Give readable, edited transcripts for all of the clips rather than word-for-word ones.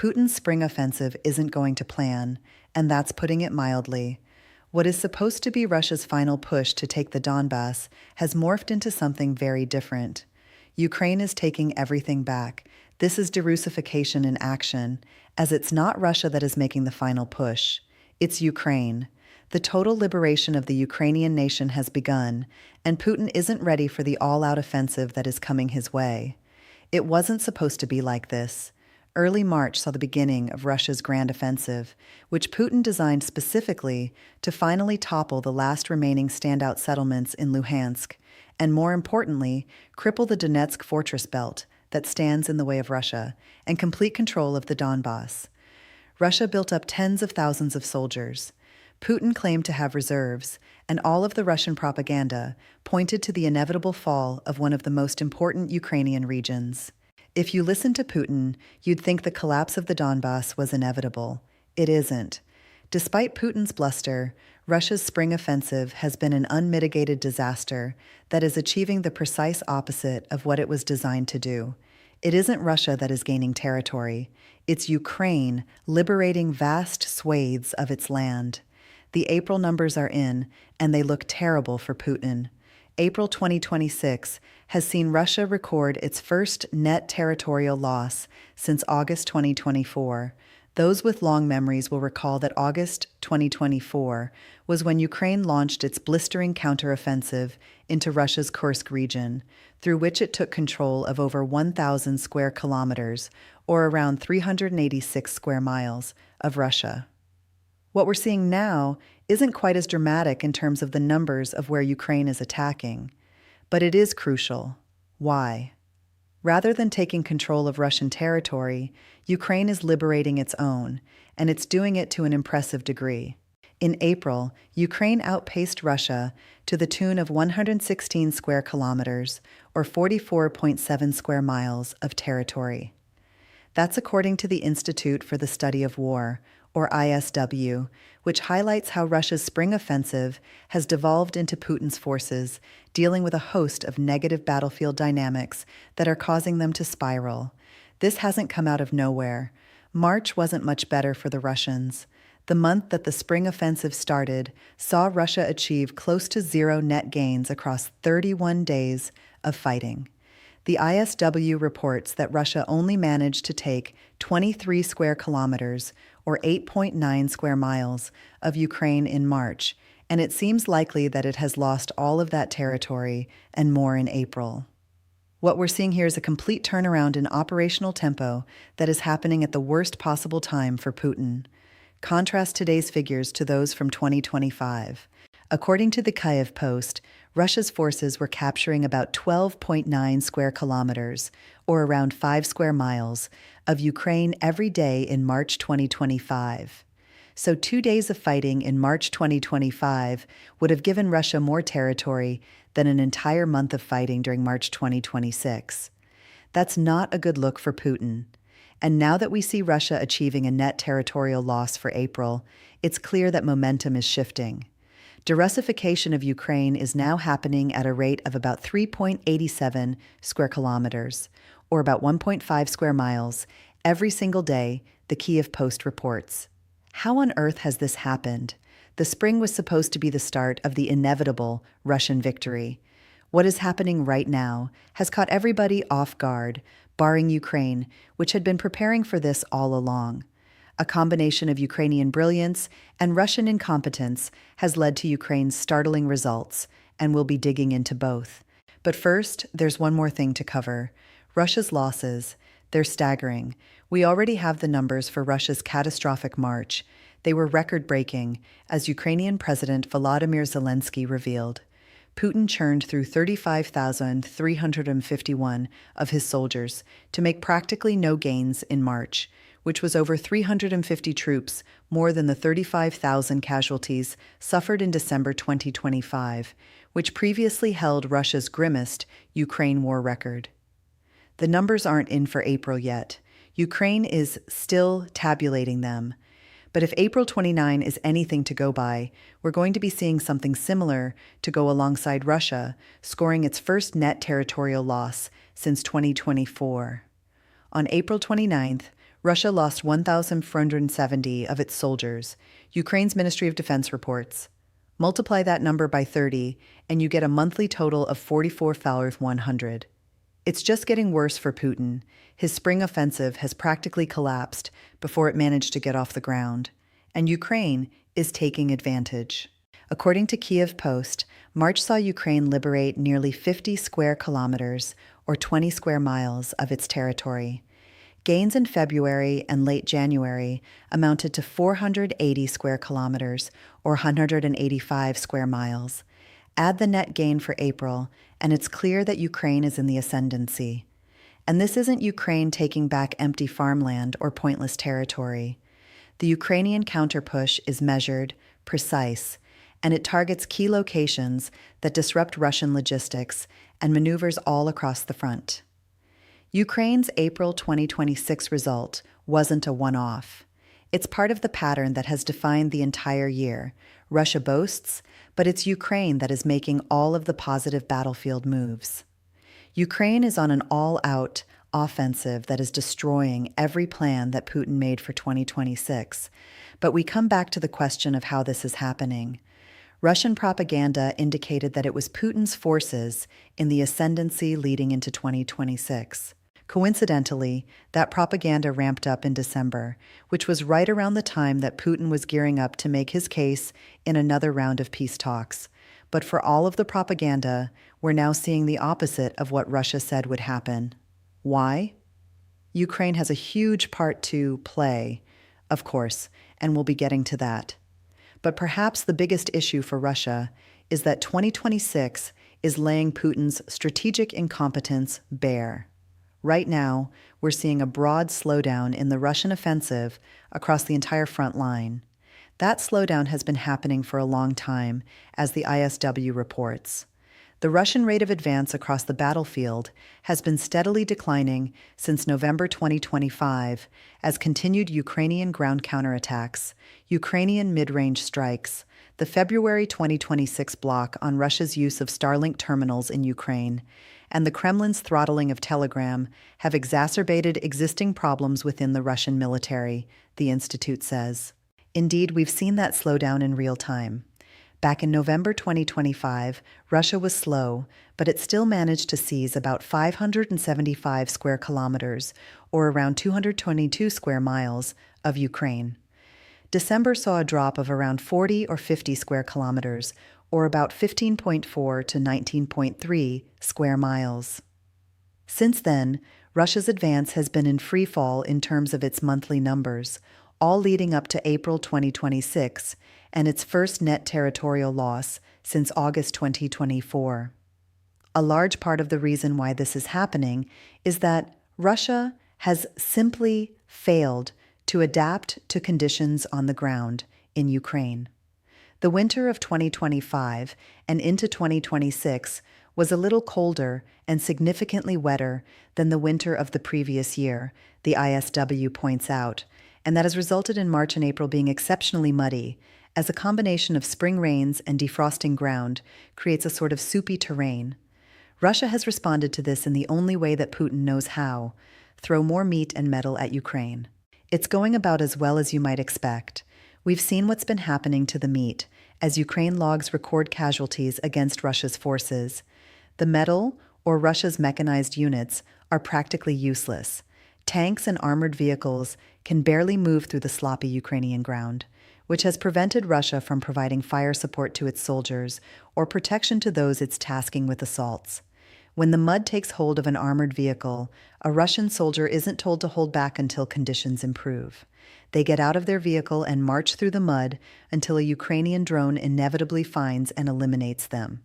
Putin's spring offensive isn't going to plan, and that's putting it mildly. What is supposed to be Russia's final push to take the Donbas has morphed into something very different. Ukraine is taking everything back. This is derussification in action, as it's not Russia that is making the final push. It's Ukraine. The total liberation of the Ukrainian nation has begun, and Putin isn't ready for the all-out offensive that is coming his way. It wasn't supposed to be like this. Early March saw the beginning of Russia's grand offensive, which Putin designed specifically to finally topple the last remaining standout settlements in Luhansk, and more importantly, cripple the Donetsk fortress belt that stands in the way of Russia, and complete control of the Donbas. Russia built up tens of thousands of soldiers. Putin claimed to have reserves, and all of the Russian propaganda pointed to the inevitable fall of one of the most important Ukrainian regions. If you listen to Putin, you'd think the collapse of the Donbas was inevitable. It isn't. Despite Putin's bluster, Russia's spring offensive has been an unmitigated disaster that is achieving the precise opposite of what it was designed to do. It isn't Russia that is gaining territory. It's Ukraine liberating vast swathes of its land. The April numbers are in, and they look terrible for Putin. April 2026 has seen Russia record its first net territorial loss since August 2024. Those with long memories will recall that August 2024 was when Ukraine launched its blistering counteroffensive into Russia's Kursk region, through which it took control of over 1,000 square kilometers, or around 386 square miles, of Russia. What we're seeing now isn't quite as dramatic in terms of the numbers of where Ukraine is attacking, but it is crucial. Why? Rather than taking control of Russian territory, Ukraine is liberating its own, and it's doing it to an impressive degree. In April, Ukraine outpaced Russia to the tune of 116 square kilometers, or 44.7 square miles, of territory. That's according to the Institute for the Study of War, or ISW, which highlights how Russia's spring offensive has devolved into Putin's forces, dealing with a host of negative battlefield dynamics that are causing them to spiral. This hasn't come out of nowhere. March wasn't much better for the Russians. The month that the spring offensive started saw Russia achieve close to zero net gains across 31 days of fighting. The ISW reports that Russia only managed to take 23 square kilometers, or 8.9 square miles, of Ukraine in March, and it seems likely that it has lost all of that territory and more in April. What we're seeing here is a complete turnaround in operational tempo that is happening at the worst possible time for Putin. Contrast today's figures to those from 2025. According to the Kyiv Post, Russia's forces were capturing about 12.9 square kilometers, or around 5 square miles, of Ukraine every day in March 2025. So 2 days of fighting in March 2025 would have given Russia more territory than an entire month of fighting during March 2026. That's not a good look for Putin. And now that we see Russia achieving a net territorial loss for April, it's clear that momentum is shifting. Derussification of Ukraine is now happening at a rate of about 3.87 square kilometers, or about 1.5 square miles, every single day, the Kyiv Post reports. How on earth has this happened? The spring was supposed to be the start of the inevitable Russian victory. What is happening right now has caught everybody off guard, barring Ukraine, which had been preparing for this all along. A combination of Ukrainian brilliance and Russian incompetence has led to Ukraine's startling results, and we'll be digging into both. But first, there's one more thing to cover. Russia's losses. They're staggering. We already have the numbers for Russia's catastrophic march. They were record-breaking, as Ukrainian President Volodymyr Zelensky revealed. Putin churned through 35,351 of his soldiers to make practically no gains in March, which was over 350 troops, more than the 35,000 casualties suffered in December 2025, which previously held Russia's grimmest Ukraine war record. The numbers aren't in for April yet. Ukraine is still tabulating them. But if April 29 is anything to go by, we're going to be seeing something similar to go alongside Russia, scoring its first net territorial loss since 2024. On April 29th, Russia lost 1,470 of its soldiers, Ukraine's Ministry of Defense reports. Multiply that number by 30, and you get a monthly total of 44,100. It's just getting worse for Putin. His spring offensive has practically collapsed before it managed to get off the ground, and Ukraine is taking advantage. According to Kyiv Post, March saw Ukraine liberate nearly 50 square kilometers, or 20 square miles, of its territory. Gains in February and late January amounted to 480 square kilometers, or 185 square miles. Add the net gain for April, and it's clear that Ukraine is in the ascendancy. And this isn't Ukraine taking back empty farmland or pointless territory. The Ukrainian counterpush is measured, precise, and it targets key locations that disrupt Russian logistics and maneuvers all across the front. Ukraine's April 2026 result wasn't a one-off. It's part of the pattern that has defined the entire year. Russia boasts, but it's Ukraine that is making all of the positive battlefield moves. Ukraine is on an all-out offensive that is destroying every plan that Putin made for 2026. But we come back to the question of how this is happening. Russian propaganda indicated that it was Putin's forces in the ascendancy leading into 2026. Coincidentally, that propaganda ramped up in December, which was right around the time that Putin was gearing up to make his case in another round of peace talks. But for all of the propaganda, we're now seeing the opposite of what Russia said would happen. Why? Ukraine has a huge part to play, of course, and we'll be getting to that. But perhaps the biggest issue for Russia is that 2026 is laying Putin's strategic incompetence bare. Right now, we're seeing a broad slowdown in the Russian offensive across the entire front line. That slowdown has been happening for a long time, as the ISW reports. The Russian rate of advance across the battlefield has been steadily declining since November 2025 as continued Ukrainian ground counterattacks, Ukrainian mid-range strikes, the February 2026 block on Russia's use of Starlink terminals in Ukraine, and the Kremlin's throttling of Telegram have exacerbated existing problems within the Russian military, the Institute says. Indeed, we've seen that slowdown in real time. Back in November 2025, Russia was slow, but it still managed to seize about 575 square kilometers, or around 222 square miles, of Ukraine. December saw a drop of around 40 or 50 square kilometers, or about 15.4 to 19.3 square miles. Since then, Russia's advance has been in free fall in terms of its monthly numbers, all leading up to April 2026, and its first net territorial loss since August 2024. A large part of the reason why this is happening is that Russia has simply failed to adapt to conditions on the ground in Ukraine. The winter of 2025 and into 2026 was a little colder and significantly wetter than the winter of the previous year, the ISW points out, and that has resulted in March and April being exceptionally muddy, as a combination of spring rains and defrosting ground creates a sort of soupy terrain. Russia has responded to this in the only way that Putin knows how: throw more meat and metal at Ukraine. It's going about as well as you might expect. We've seen what's been happening to the meat, as Ukraine logs record casualties against Russia's forces. The metal, or Russia's mechanized units, are practically useless. Tanks and armored vehicles can barely move through the sloppy Ukrainian ground, which has prevented Russia from providing fire support to its soldiers or protection to those it's tasking with assaults. When the mud takes hold of an armored vehicle, a Russian soldier isn't told to hold back until conditions improve. They get out of their vehicle and march through the mud until a Ukrainian drone inevitably finds and eliminates them.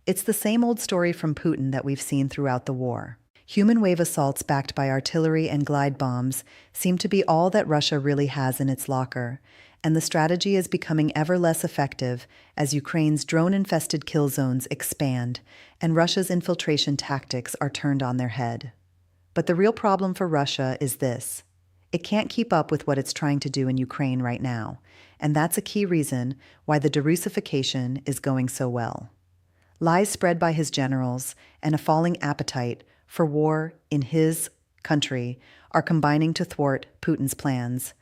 It's the same old story from Putin that we've seen throughout the war. Human wave assaults backed by artillery and glide bombs seem to be all that Russia really has in its locker, and the strategy is becoming ever less effective as Ukraine's drone-infested kill zones expand and Russia's infiltration tactics are turned on their head. But the real problem for Russia is this: it can't keep up with what it's trying to do in Ukraine right now, and that's a key reason why the derussification is going so well. Lies spread by his generals and a falling appetite for war in his country are combining to thwart Putin's plans.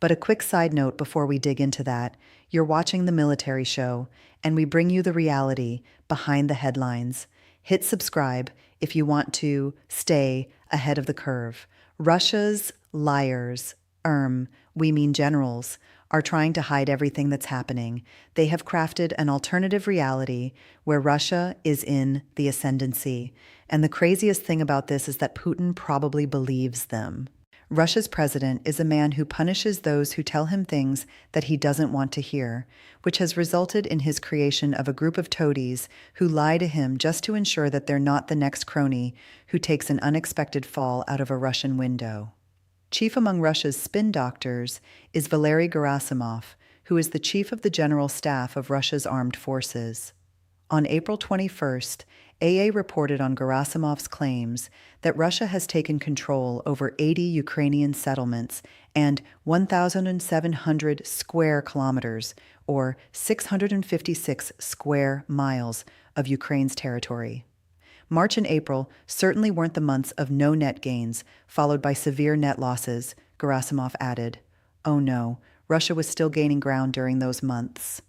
But a quick side note before we dig into that: you're watching the military show, and we bring you the reality behind the headlines. Hit subscribe if you want to stay ahead of the curve. Russia's liars, we mean generals, are trying to hide everything that's happening. They have crafted an alternative reality where Russia is in the ascendancy. And the craziest thing about this is that Putin probably believes them. Russia's president is a man who punishes those who tell him things that he doesn't want to hear, which has resulted in his creation of a group of toadies who lie to him just to ensure that they're not the next crony who takes an unexpected fall out of a Russian window. Chief among Russia's spin doctors is Valery Gerasimov, who is the chief of the general staff of Russia's armed forces. On April 21st, AA reported on Gerasimov's claims that Russia has taken control over 80 Ukrainian settlements and 1,700 square kilometers, or 656 square miles, of Ukraine's territory. March and April certainly weren't the months of no net gains, followed by severe net losses, Gerasimov added. Oh no, Russia was still gaining ground during those months.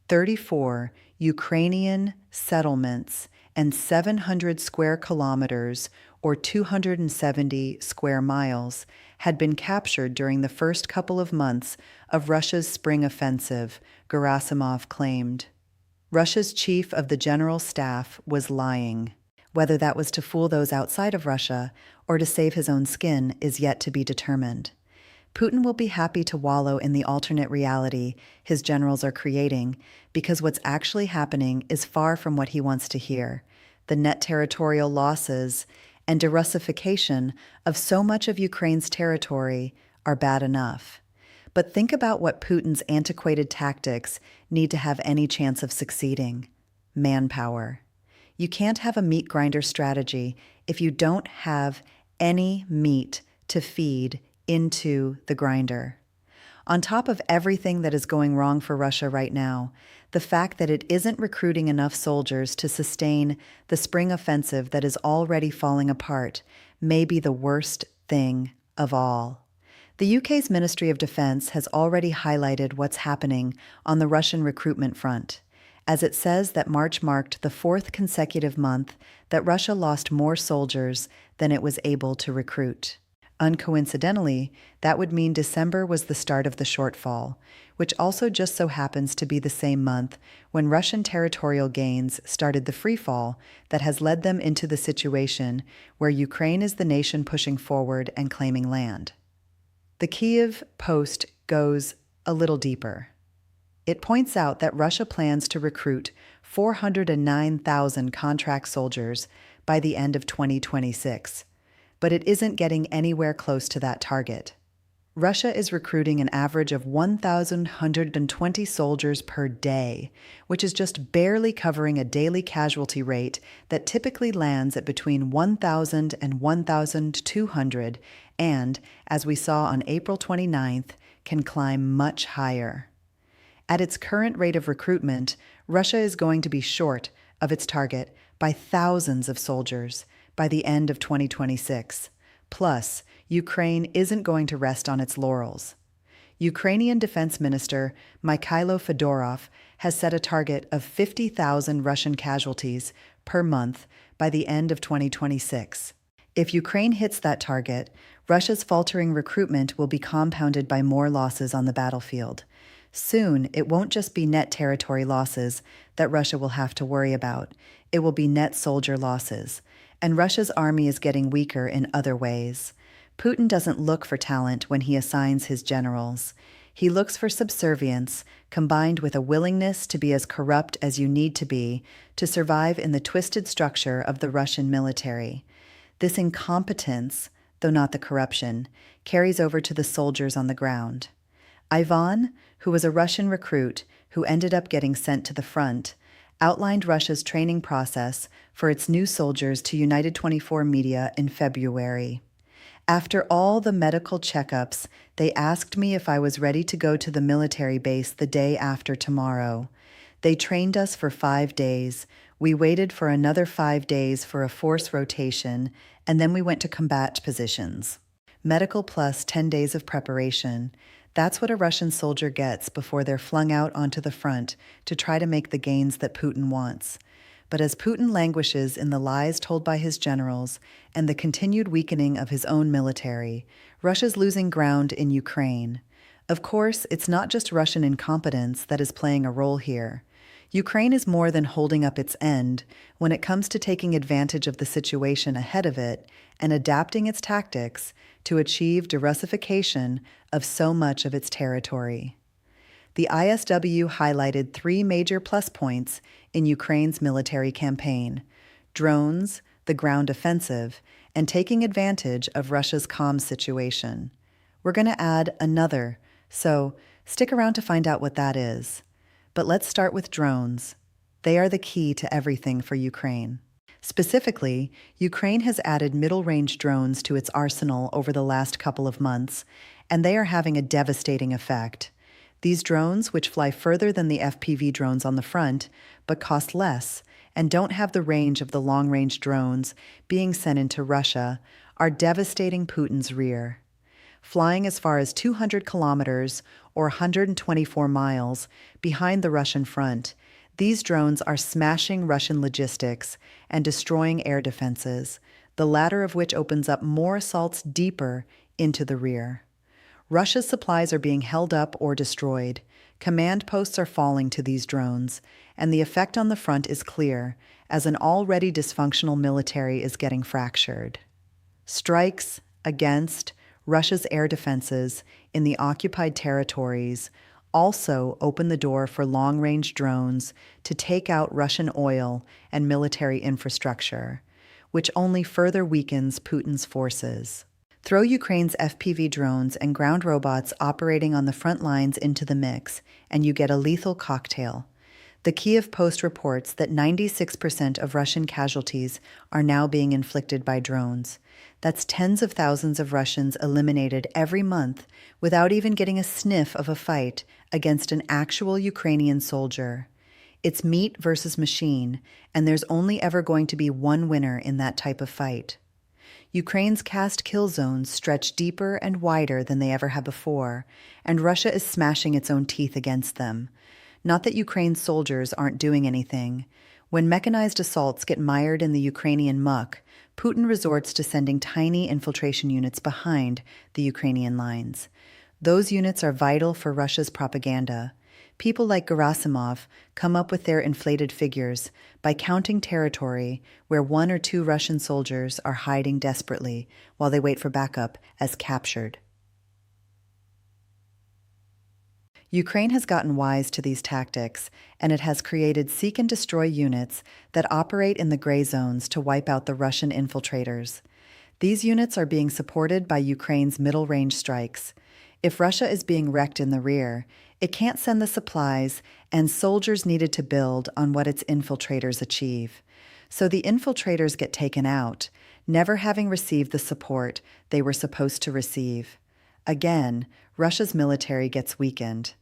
34 Ukrainian settlements and 700 square kilometers, or 270 square miles, had been captured during the first couple of months of Russia's spring offensive, Gerasimov claimed. Russia's chief of the general staff was lying. Whether that was to fool those outside of Russia or to save his own skin is yet to be determined. Putin will be happy to wallow in the alternate reality his generals are creating, because what's actually happening is far from what he wants to hear. The net territorial losses and derussification of so much of Ukraine's territory are bad enough. But think about what Putin's antiquated tactics need to have any chance of succeeding: manpower. You can't have a meat grinder strategy if you don't have any meat to feed into the grinder. On top of everything that is going wrong for Russia right now, the fact that it isn't recruiting enough soldiers to sustain the spring offensive that is already falling apart may be the worst thing of all. The UK's Ministry of Defence has already highlighted what's happening on the Russian recruitment front, as it says that March marked the fourth consecutive month that Russia lost more soldiers than it was able to recruit. Uncoincidentally, that would mean December was the start of the shortfall, which also just so happens to be the same month when Russian territorial gains started the freefall that has led them into the situation where Ukraine is the nation pushing forward and claiming land. The Kyiv Post goes a little deeper. It points out that Russia plans to recruit 409,000 contract soldiers by the end of 2026, but it isn't getting anywhere close to that target. Russia is recruiting an average of 1,120 soldiers per day, which is just barely covering a daily casualty rate that typically lands at between 1,000 and 1,200 and, as we saw on April 29th, can climb much higher. At its current rate of recruitment, Russia is going to be short of its target by thousands of soldiers by the end of 2026. Plus, Ukraine isn't going to rest on its laurels. Ukrainian Defense Minister Mikhailo Fedorov has set a target of 50,000 Russian casualties per month by the end of 2026. If Ukraine hits that target, Russia's faltering recruitment will be compounded by more losses on the battlefield. Soon, it won't just be net territory losses that Russia will have to worry about. It will be net soldier losses. And Russia's army is getting weaker in other ways. Putin doesn't look for talent when he assigns his generals. He looks for subservience, combined with a willingness to be as corrupt as you need to be to survive in the twisted structure of the Russian military. This incompetence, though not the corruption, carries over to the soldiers on the ground. Ivan, who was a Russian recruit who ended up getting sent to the front, outlined Russia's training process for its new soldiers to United 24 Media in February. After all the medical checkups, they asked me if I was ready to go to the military base the day after tomorrow. They trained us for 5 days. We waited for another 5 days for a force rotation, and then we went to combat positions. medical plus 10 days of preparation. That's what a Russian soldier gets before they're flung out onto the front to try to make the gains that Putin wants. But as Putin languishes in the lies told by his generals and the continued weakening of his own military, Russia's losing ground in Ukraine. Of course, it's not just Russian incompetence that is playing a role here. Ukraine is more than holding up its end when it comes to taking advantage of the situation ahead of it and adapting its tactics to achieve derussification of so much of its territory. The ISW highlighted 3 major plus points in Ukraine's military campaign: drones, the ground offensive, and taking advantage of Russia's comms situation. We're going to add another, so stick around to find out what that is. But let's start with drones. They are the key to everything for Ukraine. Specifically, Ukraine has added middle-range drones to its arsenal over the last couple of months, and they are having a devastating effect. These drones, which fly further than the FPV drones on the front, but cost less and don't have the range of the long-range drones being sent into Russia, are devastating Putin's rear. Flying as far as 200 kilometers or 124 miles behind the Russian front, these drones are smashing Russian logistics and destroying air defenses, the latter of which opens up more assaults deeper into the rear. Russia's supplies are being held up or destroyed. Command posts are falling to these drones, and the effect on the front is clear, as an already dysfunctional military is getting fractured. Strikes against Russia's air defenses in the occupied territories also open the door for long-range drones to take out Russian oil and military infrastructure, which only further weakens Putin's forces. Throw Ukraine's FPV drones and ground robots operating on the front lines into the mix, and you get a lethal cocktail. The Kyiv Post reports that 96% of Russian casualties are now being inflicted by drones. That's tens of thousands of Russians eliminated every month without even getting a sniff of a fight against an actual Ukrainian soldier. It's meat versus machine, and there's only ever going to be one winner in that type of fight. Ukraine's cast kill zones stretch deeper and wider than they ever have before, and Russia is smashing its own teeth against them. Not that Ukraine's soldiers aren't doing anything. When mechanized assaults get mired in the Ukrainian muck, Putin resorts to sending tiny infiltration units behind the Ukrainian lines. Those units are vital for Russia's propaganda. People like Gerasimov come up with their inflated figures by counting territory where 1 or 2 Russian soldiers are hiding desperately while they wait for backup as captured. Ukraine has gotten wise to these tactics, and it has created seek and destroy units that operate in the gray zones to wipe out the Russian infiltrators. These units are being supported by Ukraine's middle-range strikes. If Russia is being wrecked in the rear, it can't send the supplies and soldiers needed to build on what its infiltrators achieve. So the infiltrators get taken out, never having received the support they were supposed to receive. Again, Russia's military gets weakened.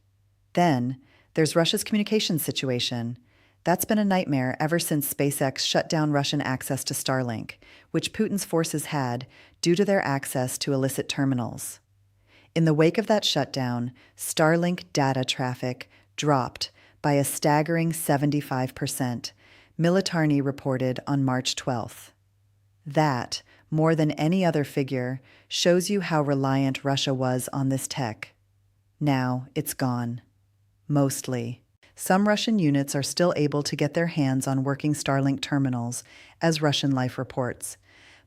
Then, there's Russia's communications situation. That's been a nightmare ever since SpaceX shut down Russian access to Starlink, which Putin's forces had due to their access to illicit terminals. In the wake of that shutdown, Starlink data traffic dropped by a staggering 75%, Militarny reported on March 12th. That, more than any other figure, shows you how reliant Russia was on this tech. Now it's gone. Mostly. Some Russian units are still able to get their hands on working Starlink terminals, as Russian Life reports.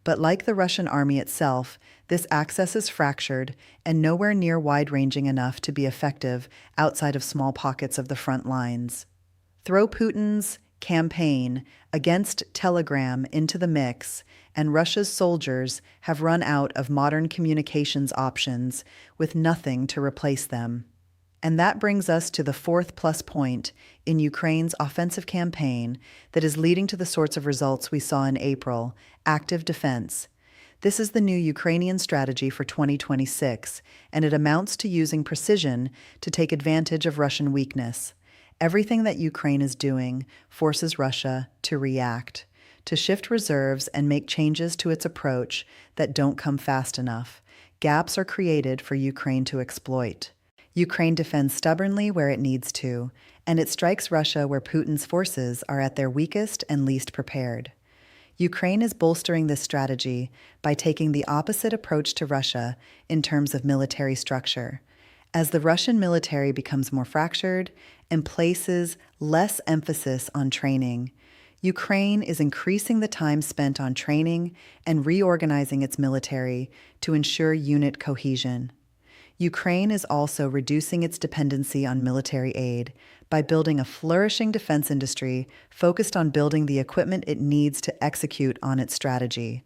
But like the Russian army itself, this access is fractured and nowhere near wide-ranging enough to be effective outside of small pockets of the front lines. Throw Putin's campaign against Telegram into the mix, and Russia's soldiers have run out of modern communications options with nothing to replace them. And that brings us to the 4th plus point in Ukraine's offensive campaign that is leading to the sorts of results we saw in April: active defense. This is the new Ukrainian strategy for 2026, and it amounts to using precision to take advantage of Russian weakness. Everything that Ukraine is doing forces Russia to react, to shift reserves and make changes to its approach that don't come fast enough. Gaps are created for Ukraine to exploit. Ukraine defends stubbornly where it needs to, and it strikes Russia where Putin's forces are at their weakest and least prepared. Ukraine is bolstering this strategy by taking the opposite approach to Russia in terms of military structure. As the Russian military becomes more fractured and places less emphasis on training, Ukraine is increasing the time spent on training and reorganizing its military to ensure unit cohesion. Ukraine is also reducing its dependency on military aid by building a flourishing defense industry focused on building the equipment it needs to execute on its strategy.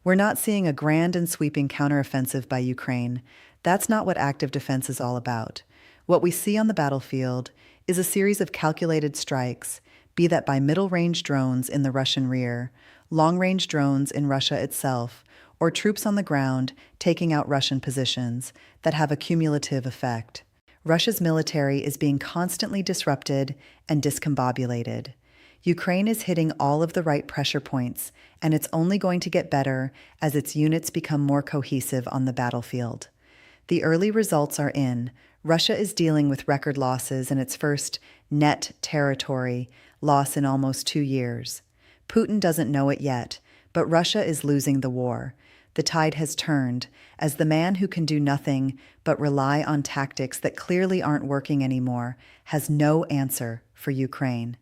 We're not seeing a grand and sweeping counteroffensive by Ukraine. That's not what active defense is all about. What we see on the battlefield is a series of calculated strikes, be that by middle-range drones in the Russian rear, long-range drones in Russia itself, or troops on the ground taking out Russian positions that have a cumulative effect. Russia's military is being constantly disrupted and discombobulated. Ukraine is hitting all of the right pressure points, and it's only going to get better as its units become more cohesive on the battlefield. The early results are in. Russia is dealing with record losses in its first net territory loss in almost 2 years. Putin doesn't know it yet, but Russia is losing the war. The tide has turned, as the man who can do nothing but rely on tactics that clearly aren't working anymore has no answer for Ukraine.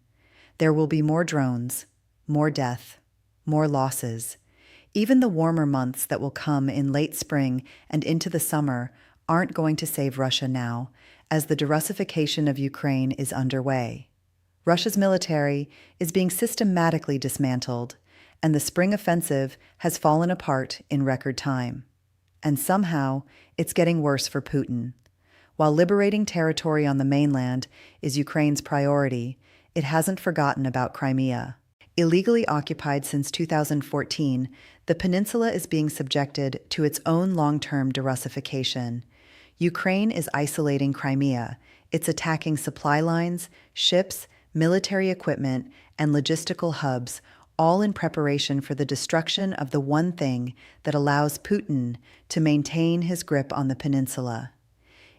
There will be more drones, more death, more losses. Even the warmer months that will come in late spring and into the summer aren't going to save Russia now, as the derussification of Ukraine is underway. Russia's military is being systematically dismantled, and the spring offensive has fallen apart in record time. And somehow, it's getting worse for Putin. While liberating territory on the mainland is Ukraine's priority, it hasn't forgotten about Crimea. Illegally occupied since 2014, the peninsula is being subjected to its own long-term derussification. Ukraine is isolating Crimea. It's attacking supply lines, ships, military equipment, and logistical hubs, all in preparation for the destruction of the one thing that allows Putin to maintain his grip on the peninsula.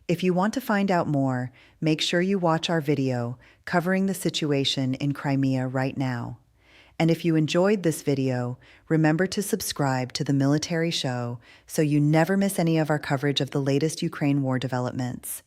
If you want to find out more, make sure you watch our video covering the situation in Crimea right now. And if you enjoyed this video, remember to subscribe to the Military Show so you never miss any of our coverage of the latest Ukraine war developments.